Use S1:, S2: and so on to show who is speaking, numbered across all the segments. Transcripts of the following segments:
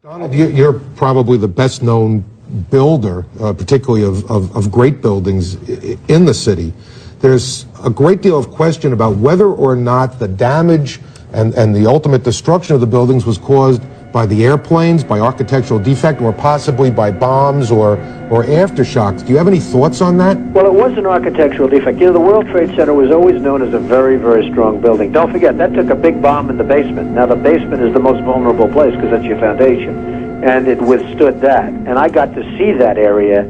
S1: Donald, you're probably the best known builder, particularly of great buildings in the city. There's a great deal of question about whether or not the damage and the ultimate destruction of the buildings was caused by the airplanes, by architectural defect, or possibly by bombs or aftershocks. Do you have any thoughts on that?
S2: Well, it was an architectural defect. You know, the World Trade Center was always known as a very, very strong building. Don't forget, that took a big bomb in the basement. Now, the basement is the most vulnerable place because that's your foundation, and it withstood that. And I got to see that area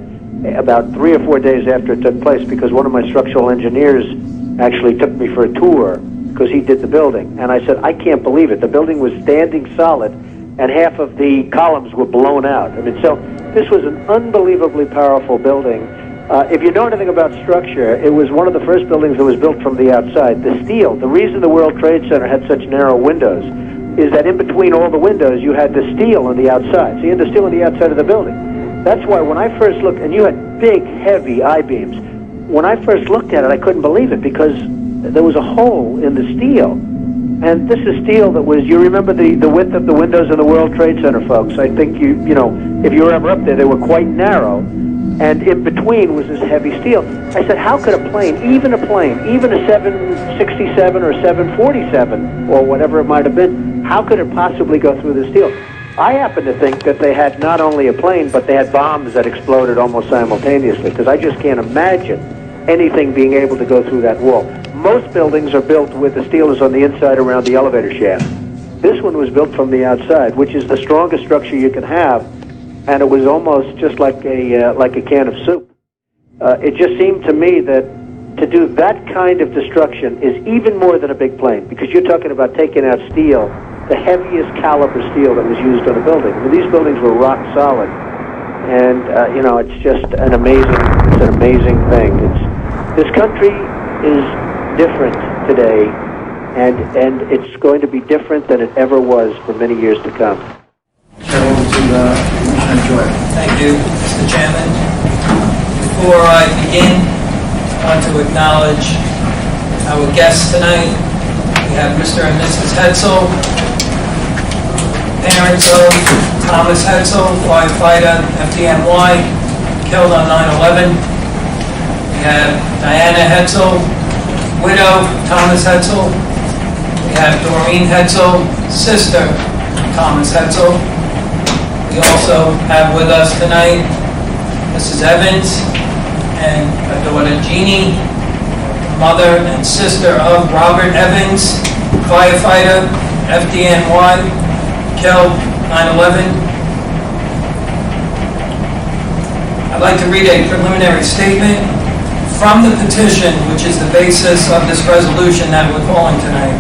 S2: about 3 or 4 days after it took place because one of my structural engineers actually took me for a tour because he did the building. And I said, I can't believe it. The building was standing solid, and half of the columns were blown out. I mean, so this was an unbelievably powerful building. If you know anything about structure, it was one of the first buildings that was built from the outside. The steel, the reason the World Trade Center had such narrow windows is that in between all the windows, you had the steel on the outside. So you had the steel on the outside of the building. That's why when I first looked, and you had big, heavy I-beams, when I first looked at it, I couldn't believe it because there was a hole in the steel. And this is steel that was, you remember the width of the windows in the World Trade Center, folks. I think you know, if you were ever up there, they were quite narrow. And in between was this heavy steel. I said, how could a plane, even a 767 or 747 or whatever it might have been, how could it possibly go through the steel? I happen to think that they had not only a plane, but they had bombs that exploded almost simultaneously, because I just can't imagine anything being able to go through that wall. Most buildings are built with the steel is on the inside around the elevator shaft. This one was built from the outside, which is the strongest structure you can have, and it was almost just like a can of soup. It just seemed to me that to do that kind of destruction is even more than a big plane, because you're talking about taking out steel, the heaviest caliber steel that was used on a building. I mean, these buildings were rock solid, and you know, it's just an amazing thing. This country is different today, and it's going to be different than it ever was for many years to come.
S3: Thank you, Mr. Chairman. Before I begin, I want to acknowledge our guests tonight. We have Mr. and Mrs. Hetzel, parents of Thomas Hetzel, firefighter, FDNY, killed on 9/11. We have Diana Hetzel, widow Thomas Hetzel. We have Doreen Hetzel, sister Thomas Hetzel. We also have with us tonight Mrs. Evans and her daughter Jeannie, mother and sister of Robert Evans, firefighter, FDNY, killed 9/11. I'd like to read a preliminary statement from the petition, which is the basis of this resolution that we're calling tonight.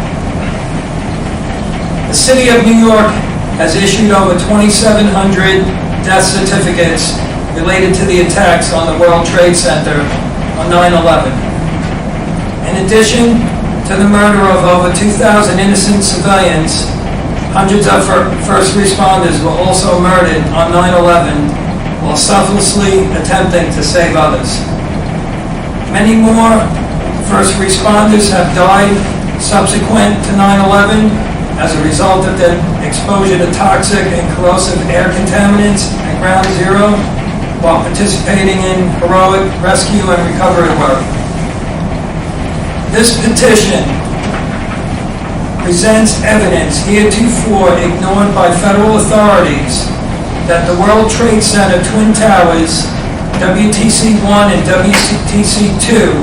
S3: The City of New York has issued over 2,700 death certificates related to the attacks on the World Trade Center on 9/11. In addition to the murder of over 2,000 innocent civilians, hundreds of first responders were also murdered on 9/11 while selflessly attempting to save others. Many more first responders have died subsequent to 9/11 as a result of their exposure to toxic and corrosive air contaminants at Ground Zero while participating in heroic rescue and recovery work. This petition presents evidence heretofore ignored by federal authorities that the World Trade Center Twin Towers, WTC-1 and WTC-2,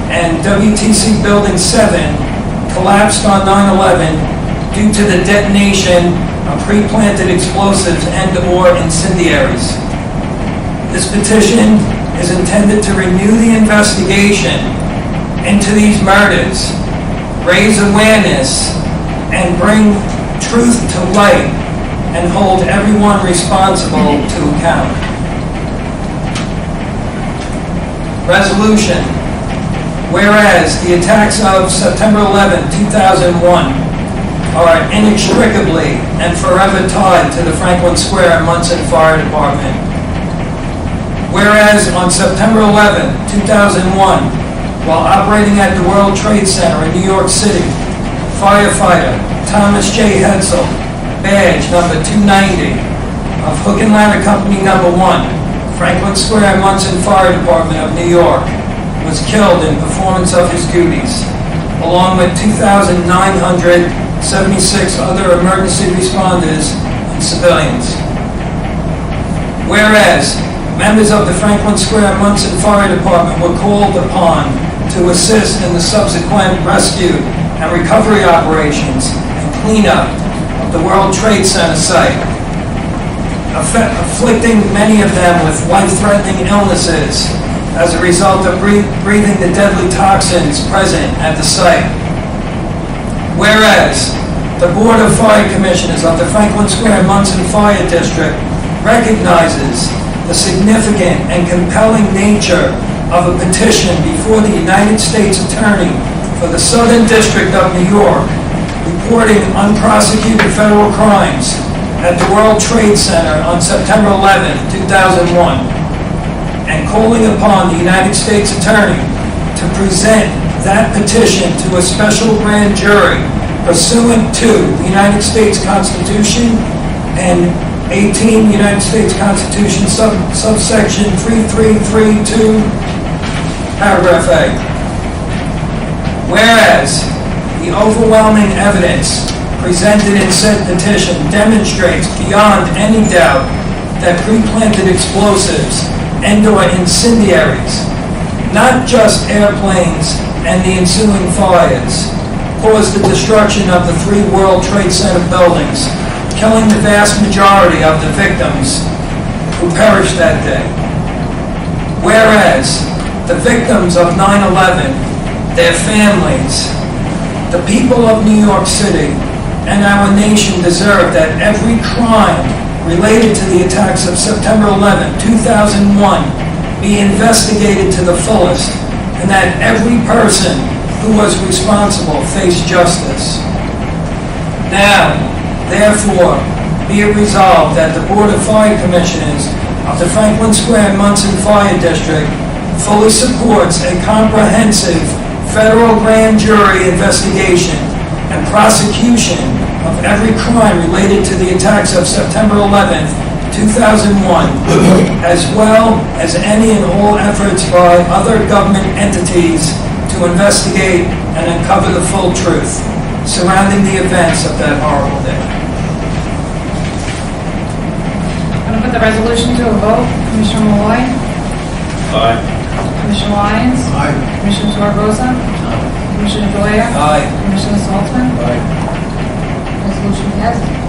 S3: and WTC Building 7 collapsed on 9/11 due to the detonation of pre-planted explosives and/or incendiaries. This petition is intended to renew the investigation into these murders, raise awareness, and bring truth to light, and hold everyone responsible to account. Resolution. Whereas the attacks of September 11, 2001 are inextricably and forever tied to the Franklin Square and Munson Fire Department. Whereas on September 11, 2001, while operating at the World Trade Center in New York City, firefighter Thomas J. Hetzel badge number 290 of Hook and Ladder Company number 1, Franklin Square, Munson Fire Department of New York, was killed in performance of his duties, along with 2,976 other emergency responders and civilians. Whereas members of the Franklin Square Munson Fire Department were called upon to assist in the subsequent rescue and recovery operations and cleanup of the World Trade Center site, afflicting many of them with life-threatening illnesses as a result of breathing the deadly toxins present at the site. Whereas the Board of Fire Commissioners of the Franklin Square Munson Fire District recognizes the significant and compelling nature of a petition before the United States Attorney for the Southern District of New York reporting unprosecuted federal crimes at the World Trade Center on September 11, 2001, and calling upon the United States Attorney to present that petition to a special grand jury pursuant to the United States Constitution and 18 United States Constitution subsection 3332, paragraph A. Whereas the overwhelming evidence presented in said petition demonstrates beyond any doubt that pre-planted explosives and/or incendiaries, not just airplanes and the ensuing fires, caused the destruction of the 3 World Trade Center buildings, killing the vast majority of the victims who perished that day. Whereas the victims of 9/11, their families, the people of New York City, and our nation deserve that every crime related to the attacks of September 11, 2001 be investigated to the fullest, and that every person who was responsible face justice. Now, therefore, be it resolved that the Board of Fire Commissioners of the Franklin Square Munson Fire District fully supports a comprehensive federal grand jury investigation and prosecution of every crime related to the attacks of September 11th, 2001, as well as any and all efforts by other government entities to investigate and uncover the full truth surrounding the events of that horrible day.
S4: I'm going to put the resolution to a vote. Commissioner Malloy?
S5: Aye.
S4: Commissioner Lyons?
S5: Aye.
S4: Commissioner Zaragoza? Commissioner Doyle?
S3: Aye.
S4: Commissioner Saltzman?
S5: Aye.
S4: Resolution passes.